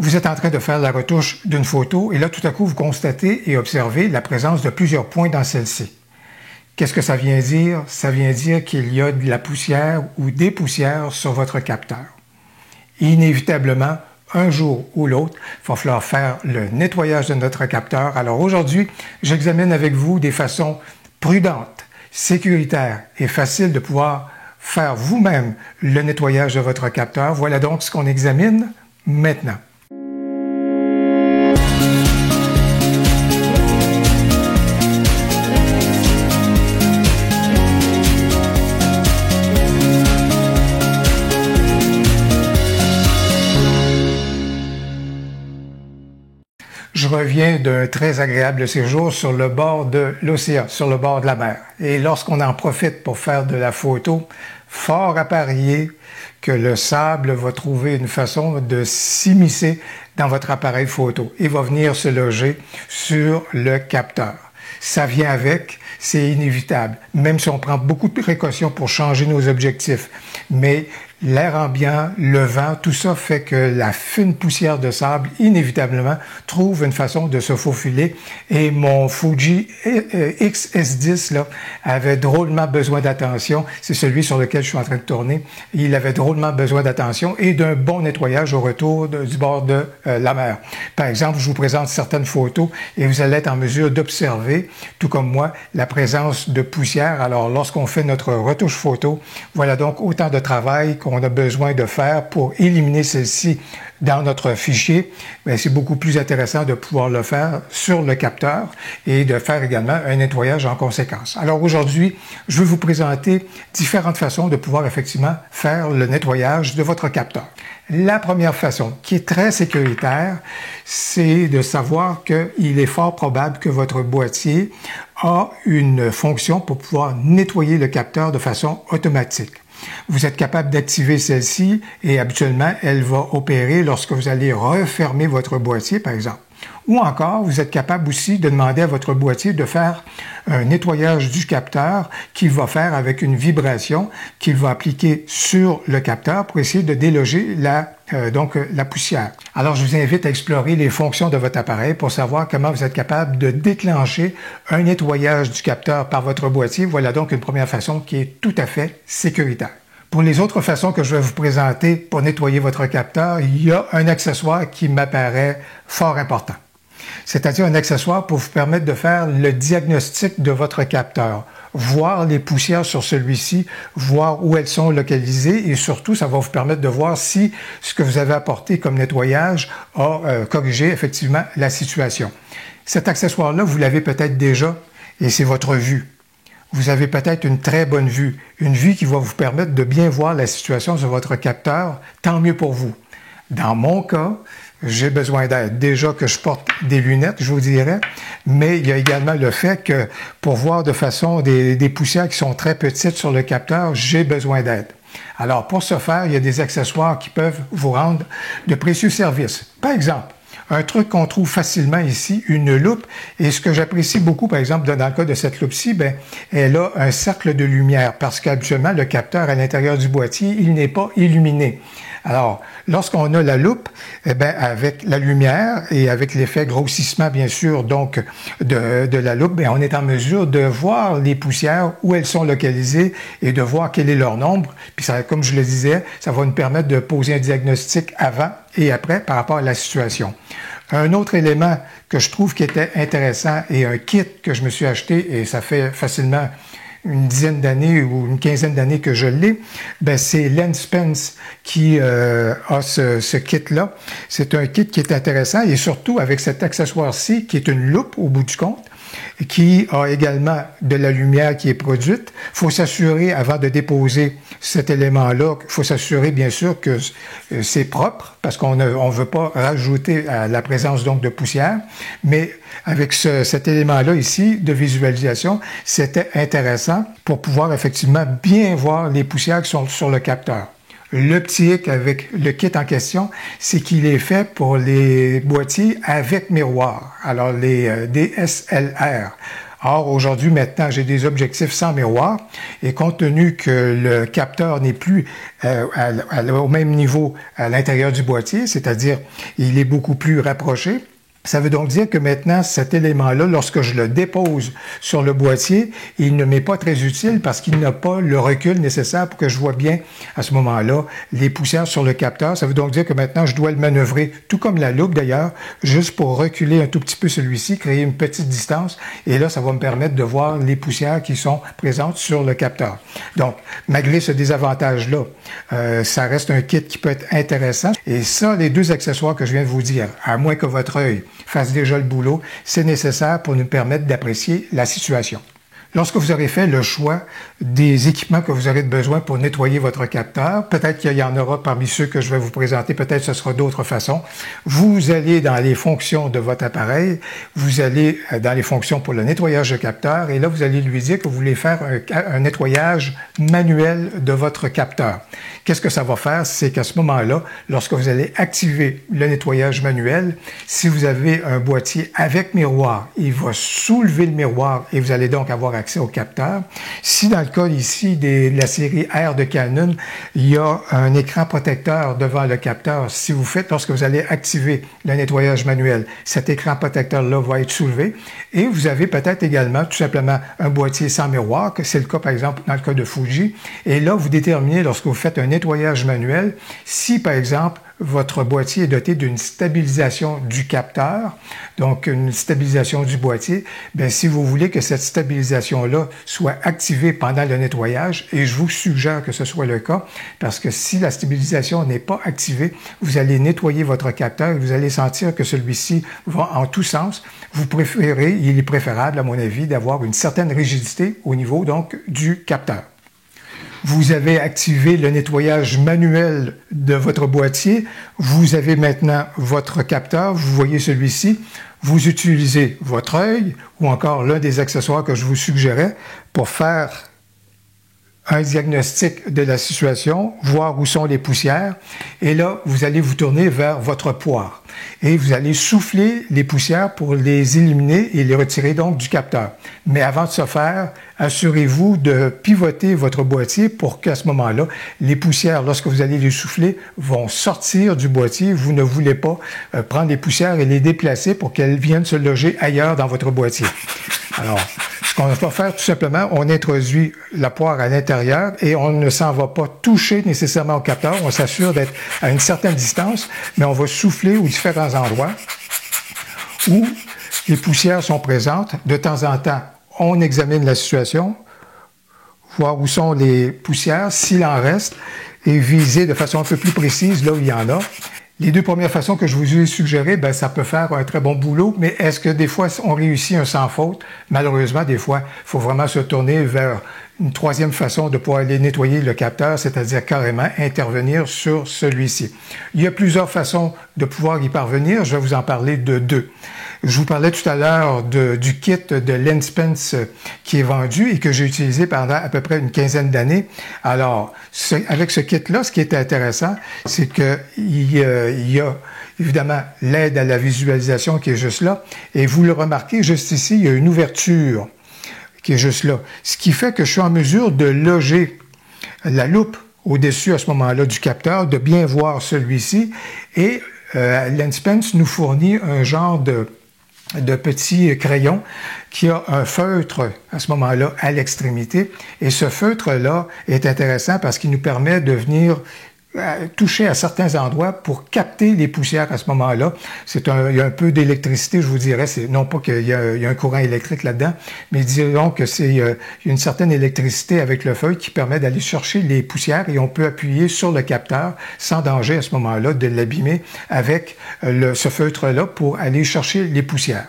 Vous êtes en train de faire la retouche d'une photo et là, tout à coup, vous constatez et observez la présence de plusieurs points dans celle-ci. Qu'est-ce que ça vient dire? Ça vient dire qu'il y a de la poussière ou des poussières sur votre capteur. Inévitablement, un jour ou l'autre, il va falloir faire le nettoyage de notre capteur. Alors aujourd'hui, j'examine avec vous des façons prudentes, sécuritaires et faciles de pouvoir faire vous-même le nettoyage de votre capteur. Voilà donc ce qu'on examine maintenant. Je reviens d'un très agréable séjour sur le bord de l'océan, sur le bord de la mer. Et lorsqu'on en profite pour faire de la photo, fort à parier que le sable va trouver une façon de s'immiscer dans votre appareil photo et va venir se loger sur le capteur. Ça vient avec, c'est inévitable, même si on prend beaucoup de précautions pour changer nos objectifs. Mais l'air ambiant, le vent, tout ça fait que la fine poussière de sable, inévitablement, trouve une façon de se faufiler. Et mon Fuji X-S10 là, avait drôlement besoin d'attention. C'est celui sur lequel je suis en train de tourner. Il avait drôlement besoin d'attention et d'un bon nettoyage au retour du bord de la mer. Par exemple, je vous présente certaines photos et vous allez être en mesure d'observer, tout comme moi, la présence de poussière. Alors, lorsqu'on fait notre retouche photo, voilà donc autant de travail qu'on a besoin de faire pour éliminer celle-ci dans notre fichier. C'est beaucoup plus intéressant de pouvoir le faire sur le capteur et de faire également un nettoyage en conséquence. Alors aujourd'hui, je vais vous présenter différentes façons de pouvoir effectivement faire le nettoyage de votre capteur. La première façon, qui est très sécuritaire, c'est de savoir qu'il est fort probable que votre boîtier a une fonction pour pouvoir nettoyer le capteur de façon automatique. Vous êtes capable d'activer celle-ci et habituellement, elle va opérer lorsque vous allez refermer votre boîtier, par exemple. Ou encore, vous êtes capable aussi de demander à votre boîtier de faire un nettoyage du capteur qu'il va faire avec une vibration qu'il va appliquer sur le capteur pour essayer de déloger la poussière. Alors, je vous invite à explorer les fonctions de votre appareil pour savoir comment vous êtes capable de déclencher un nettoyage du capteur par votre boîtier. Voilà donc une première façon qui est tout à fait sécuritaire. Pour les autres façons que je vais vous présenter pour nettoyer votre capteur, il y a un accessoire qui m'apparaît fort important. C'est-à-dire un accessoire pour vous permettre de faire le diagnostic de votre capteur, voir les poussières sur celui-ci, voir où elles sont localisées et surtout, ça va vous permettre de voir si ce que vous avez apporté comme nettoyage a corrigé effectivement la situation. Cet accessoire-là, vous l'avez peut-être déjà et c'est votre vue. Vous avez peut-être une très bonne vue, une vue qui va vous permettre de bien voir la situation sur votre capteur, tant mieux pour vous. Dans mon cas, j'ai besoin d'aide. Déjà que je porte des lunettes, je vous dirais, mais il y a également le fait que pour voir de façon des poussières qui sont très petites sur le capteur, j'ai besoin d'aide. Alors, pour ce faire, il y a des accessoires qui peuvent vous rendre de précieux services. Par exemple, un truc qu'on trouve facilement ici, une loupe. Et ce que j'apprécie beaucoup, par exemple, dans le cas de cette loupe-ci, elle a un cercle de lumière parce qu'habituellement, le capteur à l'intérieur du boîtier, il n'est pas illuminé. Alors, lorsqu'on a la loupe, avec la lumière et avec l'effet grossissement, bien sûr, donc de la loupe, on est en mesure de voir les poussières, où elles sont localisées et de voir quel est leur nombre. Puis, ça, comme je le disais, ça va nous permettre de poser un diagnostic avant et après par rapport à la situation. Un autre élément que je trouve qui était intéressant et un kit que je me suis acheté, et ça fait facilement une dizaine d'années ou une quinzaine d'années que je l'ai, c'est Lenspens qui a ce kit-là. C'est un kit qui est intéressant et surtout avec cet accessoire-ci qui est une loupe au bout du compte, qui a également de la lumière qui est produite. Il faut s'assurer, avant de déposer cet élément-là, il faut s'assurer bien sûr que c'est propre, parce qu'on ne veut pas rajouter à la présence donc de poussière, mais avec cet élément-là ici de visualisation, c'était intéressant pour pouvoir effectivement bien voir les poussières qui sont sur le capteur. Le petit hic avec le kit en question, c'est qu'il est fait pour les boîtiers avec miroir, alors les DSLR. Or, aujourd'hui, maintenant, j'ai des objectifs sans miroir et compte tenu que le capteur n'est plus au même niveau à l'intérieur du boîtier, c'est-à-dire il est beaucoup plus rapproché, ça veut donc dire que maintenant, cet élément-là, lorsque je le dépose sur le boîtier, il ne m'est pas très utile parce qu'il n'a pas le recul nécessaire pour que je vois bien, à ce moment-là, les poussières sur le capteur. Ça veut donc dire que maintenant, je dois le manœuvrer, tout comme la loupe d'ailleurs, juste pour reculer un tout petit peu celui-ci, créer une petite distance. Et là, ça va me permettre de voir les poussières qui sont présentes sur le capteur. Donc, malgré ce désavantage-là, ça reste un kit qui peut être intéressant. Et ça, les deux accessoires que je viens de vous dire, à moins que votre œil fasse déjà le boulot, c'est nécessaire pour nous permettre d'apprécier la situation. Lorsque vous aurez fait le choix des équipements que vous aurez besoin pour nettoyer votre capteur, peut-être qu'il y en aura parmi ceux que je vais vous présenter, peut-être que ce sera d'autres façons. Vous allez dans les fonctions de votre appareil, vous allez dans les fonctions pour le nettoyage de capteur, et là, vous allez lui dire que vous voulez faire un nettoyage manuel de votre capteur. Qu'est-ce que ça va faire? C'est qu'à ce moment-là, lorsque vous allez activer le nettoyage manuel, si vous avez un boîtier avec miroir, il va soulever le miroir et vous allez donc avoir accès au capteur. Si dans le cas ici de la série R de Canon, il y a un écran protecteur devant le capteur, si vous faites, lorsque vous allez activer le nettoyage manuel, cet écran protecteur-là va être soulevé et vous avez peut-être également tout simplement un boîtier sans miroir, que c'est le cas par exemple dans le cas de Fuji, et là vous déterminez lorsque vous faites un nettoyage manuel, si par exemple votre boîtier est doté d'une stabilisation du capteur, donc une stabilisation du boîtier, bien, si vous voulez que cette stabilisation-là soit activée pendant le nettoyage, et je vous suggère que ce soit le cas, parce que si la stabilisation n'est pas activée, vous allez nettoyer votre capteur et vous allez sentir que celui-ci va en tous sens. Vous préférez, il est préférable, à mon avis, d'avoir une certaine rigidité au niveau donc du capteur. Vous avez activé le nettoyage manuel de votre boîtier. Vous avez maintenant votre capteur. Vous voyez celui-ci. Vous utilisez votre œil ou encore l'un des accessoires que je vous suggérais pour faire un diagnostic de la situation, voir où sont les poussières. Et là, vous allez vous tourner vers votre poire. Et vous allez souffler les poussières pour les éliminer et les retirer donc du capteur. Mais avant de ce faire, assurez-vous de pivoter votre boîtier pour qu'à ce moment-là, les poussières, lorsque vous allez les souffler, vont sortir du boîtier. Vous ne voulez pas prendre les poussières et les déplacer pour qu'elles viennent se loger ailleurs dans votre boîtier. Alors, ce qu'on va faire tout simplement, on introduit la poire à l'intérieur et on ne s'en va pas toucher nécessairement au capteur. On s'assure d'être à une certaine distance, mais on va souffler aux différents endroits où les poussières sont présentes. De temps en temps, on examine la situation, voir où sont les poussières, s'il en reste, et viser de façon un peu plus précise là où il y en a. Les deux premières façons que je vous ai suggérées, ben, ça peut faire un très bon boulot, mais est-ce que des fois on réussit un sans faute? Malheureusement, des fois, il faut vraiment se tourner vers une troisième façon de pouvoir aller nettoyer le capteur, c'est-à-dire carrément intervenir sur celui-ci. Il y a plusieurs façons de pouvoir y parvenir. Je vais vous en parler de deux. Je vous parlais tout à l'heure du kit de Lenspens qui est vendu et que j'ai utilisé pendant à peu près une quinzaine d'années. Alors, avec ce kit-là, ce qui est intéressant, c'est qu'il y a évidemment l'aide à la visualisation qui est juste là. Et vous le remarquez, juste ici, il y a une ouverture qui est juste là. Ce qui fait que je suis en mesure de loger la loupe au-dessus à ce moment-là du capteur, de bien voir celui-ci. Et Lenspens nous fournit un genre de petit crayon qui a un feutre à ce moment-là à l'extrémité. Et ce feutre-là est intéressant parce qu'il nous permet de venir toucher à certains endroits pour capter les poussières à ce moment-là. Il y a un peu d'électricité, je vous dirais. Non pas qu'il y a un courant électrique là-dedans, mais disons que il y a une certaine électricité avec le feutre qui permet d'aller chercher les poussières et on peut appuyer sur le capteur sans danger à ce moment-là de l'abîmer avec ce feutre-là pour aller chercher les poussières.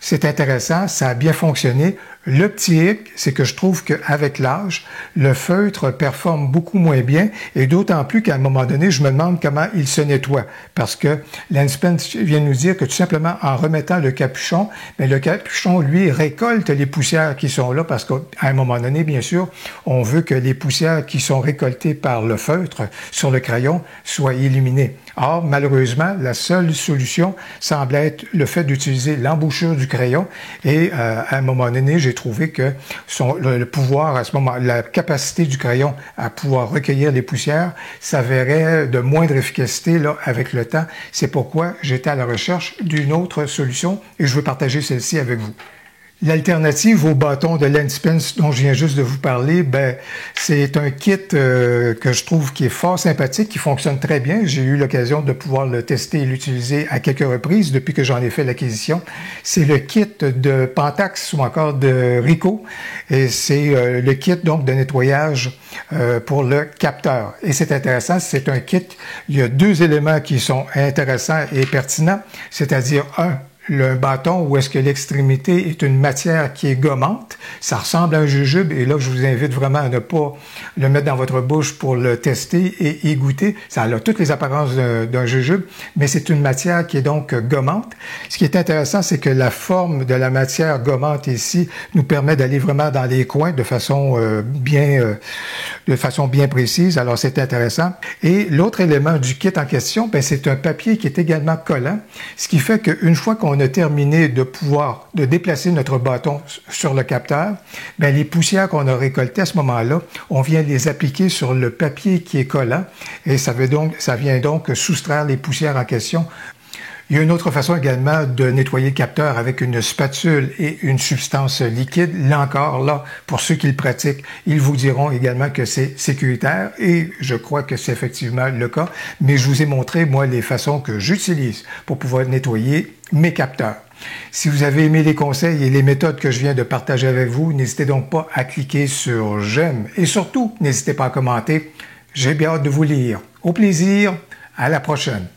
C'est intéressant, ça a bien fonctionné. Le petit hic, c'est que je trouve qu'avec l'âge, le feutre performe beaucoup moins bien et d'autant plus qu'à un moment donné, je me demande comment il se nettoie. Parce que Lenspens vient nous dire que tout simplement en remettant le capuchon, mais le capuchon, lui, récolte les poussières qui sont là parce qu'à un moment donné, bien sûr, on veut que les poussières qui sont récoltées par le feutre sur le crayon soient éliminées. Or, malheureusement, la seule solution semble être le fait d'utiliser l'embouchure du crayon. Et à un moment donné, j'ai trouvé que le pouvoir, à ce moment, la capacité du crayon à pouvoir recueillir les poussières s'avérait de moindre efficacité là, avec le temps. C'est pourquoi j'étais à la recherche d'une autre solution et je veux partager celle-ci avec vous. L'alternative au bâton de Len Spence dont je viens juste de vous parler, ben, c'est un kit que je trouve qui est fort sympathique, qui fonctionne très bien. J'ai eu l'occasion de pouvoir le tester et l'utiliser à quelques reprises depuis que j'en ai fait l'acquisition. C'est le kit de Pentax ou encore de Ricoh et c'est le kit donc de nettoyage pour le capteur. Et c'est intéressant, c'est un kit, il y a deux éléments qui sont intéressants et pertinents, c'est-à-dire le bâton où est-ce que l'extrémité est une matière qui est gommante. Ça ressemble à un jujube et là, je vous invite vraiment à ne pas le mettre dans votre bouche pour le tester et y goûter. Ça a toutes les apparences d'un jujube, mais c'est une matière qui est donc gommante. Ce qui est intéressant, c'est que la forme de la matière gommante ici nous permet d'aller vraiment dans les coins de façon bien précise. Alors, c'est intéressant. Et l'autre élément du kit en question, ben, c'est un papier qui est également collant, ce qui fait qu'une fois qu'on a terminé de déplacer notre bâton sur le capteur, bien, les poussières qu'on a récoltées à ce moment-là, on vient les appliquer sur le papier qui est collant et ça vient donc soustraire les poussières en question. Il y a une autre façon également de nettoyer le capteur avec une spatule et une substance liquide. Là encore, pour ceux qui le pratiquent, ils vous diront également que c'est sécuritaire et je crois que c'est effectivement le cas. Mais je vous ai montré, moi, les façons que j'utilise pour pouvoir nettoyer mes capteurs. Si vous avez aimé les conseils et les méthodes que je viens de partager avec vous, n'hésitez donc pas à cliquer sur j'aime et surtout, n'hésitez pas à commenter. J'ai bien hâte de vous lire. Au plaisir, à la prochaine.